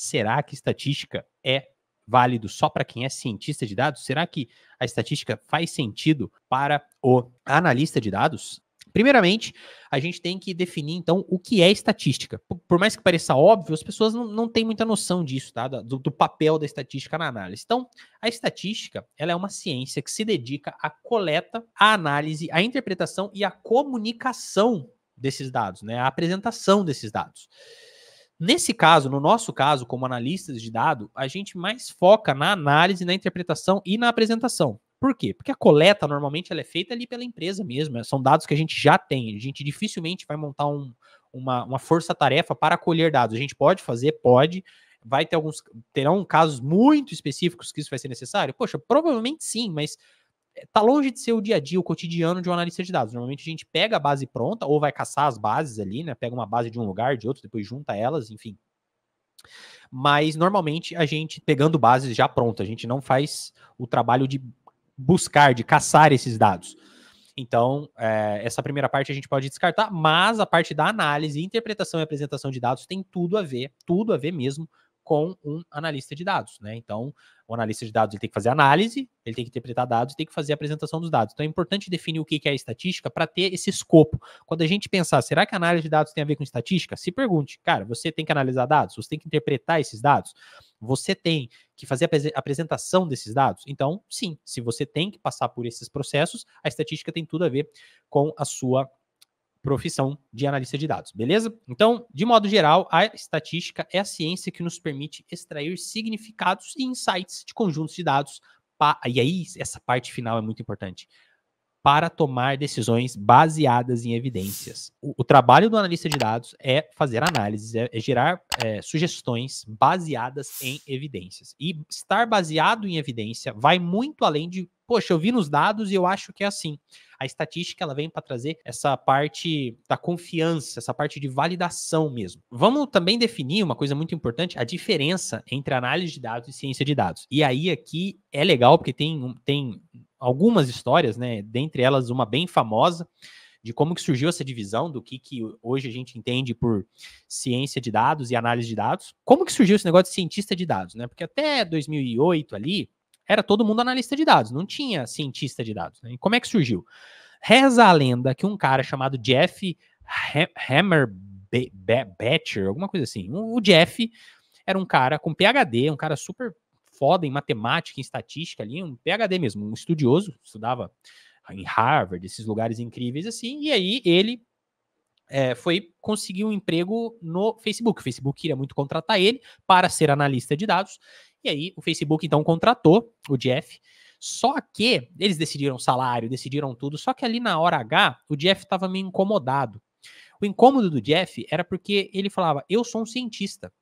será que estatística é válido só para quem é cientista de dados? Será que a estatística faz sentido para o analista de dados? Primeiramente, a gente tem que definir, então, o que é estatística. Por mais que pareça óbvio, as pessoas não têm muita noção disso, tá? Do papel da estatística na análise. Então, a estatística, ela é uma ciência que se dedica à coleta, à análise, à interpretação e à comunicação desses dados, né? A apresentação desses dados. Nesse caso, no nosso caso, como analistas de dado, a gente mais foca na análise, na interpretação e na apresentação. Por quê? Porque a coleta, normalmente, ela é feita ali pela empresa mesmo. São dados que a gente já tem. A gente dificilmente vai montar uma força-tarefa para colher dados. A gente pode fazer, pode. Terão casos muito específicos que isso vai ser necessário? Poxa, provavelmente sim, mas tá longe de ser o dia a dia, o cotidiano de um analista de dados. Normalmente a gente pega a base pronta, ou vai caçar as bases ali, né? Pega uma base de um lugar, de outro, depois junta elas, enfim. Mas normalmente a gente, pegando bases já prontas, a gente não faz o trabalho de buscar, de caçar esses dados. Então, essa primeira parte a gente pode descartar, mas a parte da análise, interpretação e apresentação de dados tem tudo a ver mesmo com um analista de dados, né? Então, o analista de dados ele tem que fazer análise, ele tem que interpretar dados, tem que fazer a apresentação dos dados. Então, é importante definir o que é estatística para ter esse escopo. Quando a gente pensar, será que a análise de dados tem a ver com estatística? Se pergunte, cara, você tem que analisar dados? Você tem que interpretar esses dados? Você tem que fazer a apresentação desses dados? Então, sim, se você tem que passar por esses processos, a estatística tem tudo a ver com a sua profissão de analista de dados, beleza? Então, de modo geral, a estatística é a ciência que nos permite extrair significados e insights de conjuntos de dados. E aí, essa parte final é muito importante. Para tomar decisões baseadas em evidências. O trabalho do analista de dados é fazer análises, é gerar sugestões baseadas em evidências. E estar baseado em evidência vai muito além de, poxa, eu vi nos dados e eu acho que é assim. A estatística ela vem para trazer essa parte da confiança, essa parte de validação mesmo. Vamos também definir uma coisa muito importante, a diferença entre análise de dados e ciência de dados. E aí aqui é legal porque tem algumas histórias, né? Dentre elas uma bem famosa de como que surgiu essa divisão do que hoje a gente entende por ciência de dados e análise de dados. Como que surgiu esse negócio de cientista de dados, né? Porque até 2008 ali era todo mundo analista de dados, não tinha cientista de dados, né? E como é que surgiu? Reza a lenda que um cara chamado Jeff Hammerbecher, alguma coisa assim. O Jeff era um cara com PhD, um cara super foda em matemática, em estatística ali, um PhD mesmo, um estudioso, estudava em Harvard, esses lugares incríveis assim, e aí ele foi conseguir um emprego no Facebook. O Facebook queria muito contratar ele para ser analista de dados, e aí o Facebook então contratou o Jeff, só que eles decidiram salário, decidiram tudo, só que ali na hora H, o Jeff estava meio incomodado. O incômodo do Jeff era porque ele falava, eu sou um cientista,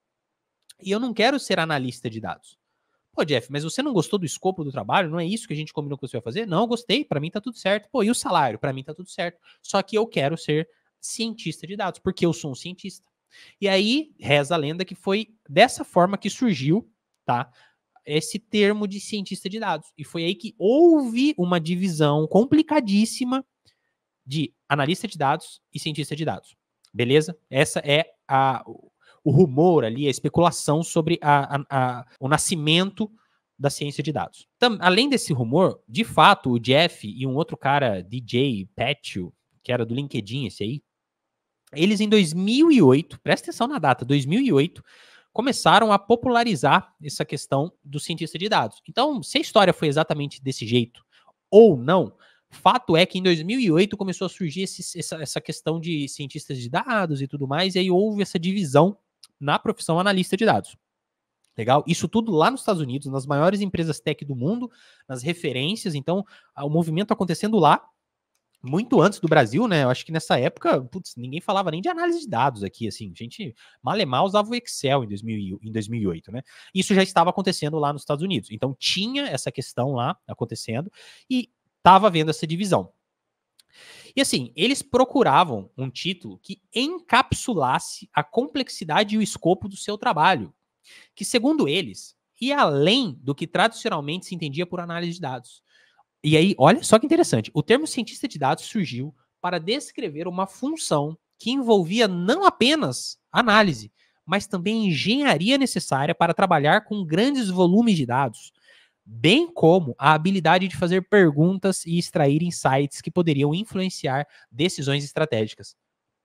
e eu não quero ser analista de dados. Pô, Jeff, mas você não gostou do escopo do trabalho? Não é isso que a gente combinou que você vai fazer? Não, gostei, para mim tá tudo certo. Pô, e o salário? Para mim tá tudo certo. Só que eu quero ser cientista de dados, porque eu sou um cientista. E aí, reza a lenda que foi dessa forma que surgiu, tá? Esse termo de cientista de dados. E foi aí que houve uma divisão complicadíssima de analista de dados e cientista de dados. Beleza? Essa é o rumor ali, a especulação sobre o nascimento da ciência de dados. Então, além desse rumor, de fato, o Jeff e um outro cara, DJ Petio, que era do LinkedIn esse aí, eles em 2008, presta atenção na data, 2008, começaram a popularizar essa questão do cientista de dados. Então, se a história foi exatamente desse jeito ou não, fato é que em 2008 começou a surgir essa questão de cientistas de dados e tudo mais, e aí houve essa divisão na profissão analista de dados. Legal? Isso tudo lá nos Estados Unidos, nas maiores empresas tech do mundo, nas referências. Então, o movimento acontecendo lá, muito antes do Brasil, né? Eu acho que nessa época, putz, ninguém falava nem de análise de dados aqui, assim. A gente malemar usava o Excel em 2008, né? Isso já estava acontecendo lá nos Estados Unidos. Então, tinha essa questão lá acontecendo e estava havendo essa divisão. E assim, eles procuravam um título que encapsulasse a complexidade e o escopo do seu trabalho, que, segundo eles, ia além do que tradicionalmente se entendia por análise de dados. E aí, olha só que interessante, o termo cientista de dados surgiu para descrever uma função que envolvia não apenas análise, mas também a engenharia necessária para trabalhar com grandes volumes de dados, bem como a habilidade de fazer perguntas e extrair insights que poderiam influenciar decisões estratégicas.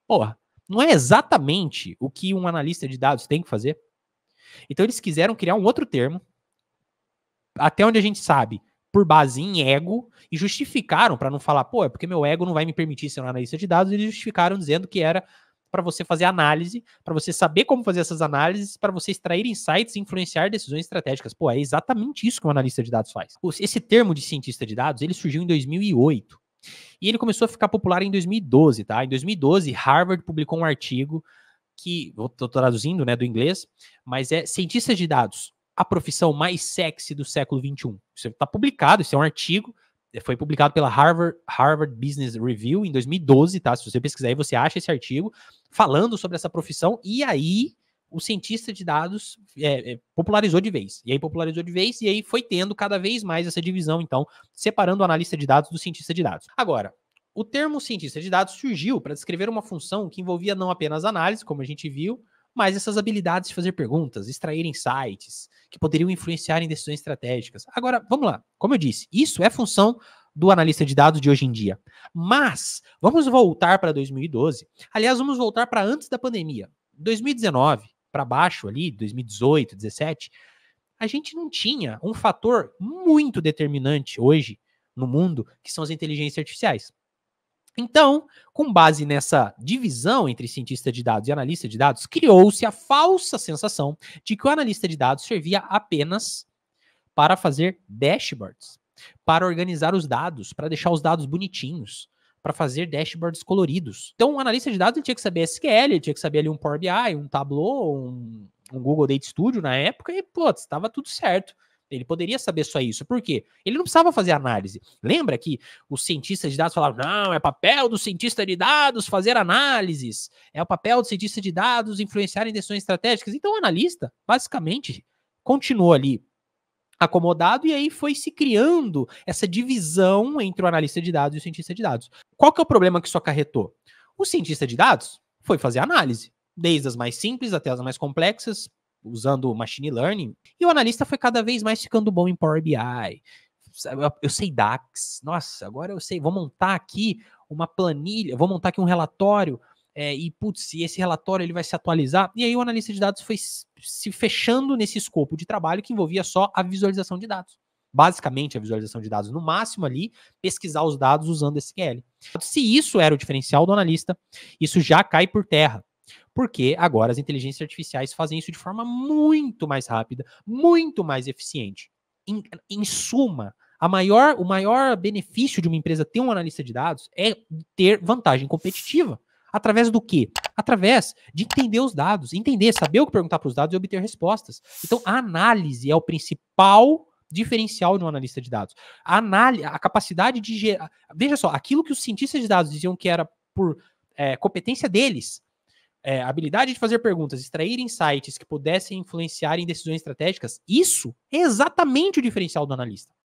Porra, não é exatamente o que um analista de dados tem que fazer? Então eles quiseram criar um outro termo, até onde a gente sabe, por base em ego, e justificaram, para não falar, pô, é porque meu ego não vai me permitir ser um analista de dados, eles justificaram dizendo que era para você fazer análise, para você saber como fazer essas análises, para você extrair insights e influenciar decisões estratégicas. Pô, é exatamente isso que um analista de dados faz. Esse termo de cientista de dados, ele surgiu em 2008. E ele começou a ficar popular em 2012, tá? Em 2012, Harvard publicou um artigo que, estou traduzindo, né, do inglês, mas é cientista de dados, a profissão mais sexy do século XXI. Isso está publicado, isso é um artigo, foi publicado pela Harvard Business Review em 2012, tá? Se você pesquisar aí, você acha esse artigo falando sobre essa profissão, e aí o cientista de dados popularizou de vez. E aí popularizou de vez, e aí foi tendo cada vez mais essa divisão, então, separando o analista de dados do cientista de dados. Agora, o termo cientista de dados surgiu para descrever uma função que envolvia não apenas análise, como a gente viu, mas essas habilidades de fazer perguntas, extrair insights, que poderiam influenciar em decisões estratégicas. Agora, vamos lá. Como eu disse, isso é função do analista de dados de hoje em dia. Mas, vamos voltar para 2012. Aliás, vamos voltar para antes da pandemia. 2019, para baixo ali, 2018, 2017, a gente não tinha um fator muito determinante hoje no mundo, que são as inteligências artificiais. Então, com base nessa divisão entre cientista de dados e analista de dados, criou-se a falsa sensação de que o analista de dados servia apenas para fazer dashboards, para organizar os dados, para deixar os dados bonitinhos, para fazer dashboards coloridos. Então, o analista de dados ele tinha que saber SQL, ele tinha que saber ali um Power BI, um Tableau, um Google Data Studio na época, e, putz, estava tudo certo. Ele poderia saber só isso. Por quê? Ele não precisava fazer análise. Lembra que os cientistas de dados falavam, não, é papel do cientista de dados fazer análises. É o papel do cientista de dados influenciar em decisões estratégicas. Então o analista, basicamente, continuou ali acomodado e aí foi se criando essa divisão entre o analista de dados e o cientista de dados. Qual que é o problema que isso acarretou? O cientista de dados foi fazer análise, desde as mais simples até as mais complexas, usando machine learning, e o analista foi cada vez mais ficando bom em Power BI. Eu sei DAX, nossa, agora eu sei, vou montar aqui uma planilha, vou montar aqui um relatório, e putz, esse relatório ele vai se atualizar, e aí o analista de dados foi se fechando nesse escopo de trabalho que envolvia só a visualização de dados. Basicamente a visualização de dados, no máximo ali, pesquisar os dados usando SQL. Se isso era o diferencial do analista, isso já cai por terra. Porque agora as inteligências artificiais fazem isso de forma muito mais rápida, muito mais eficiente. Em suma, o maior benefício de uma empresa ter um analista de dados é ter vantagem competitiva. Através do quê? Através de entender os dados, saber o que perguntar para os dados e obter respostas. Então, a análise é o principal diferencial de um analista de dados. A capacidade de gerar... Veja só, aquilo que os cientistas de dados diziam que era por competência deles, a habilidade de fazer perguntas, extrair insights que pudessem influenciar em decisões estratégicas, isso é exatamente o diferencial do analista.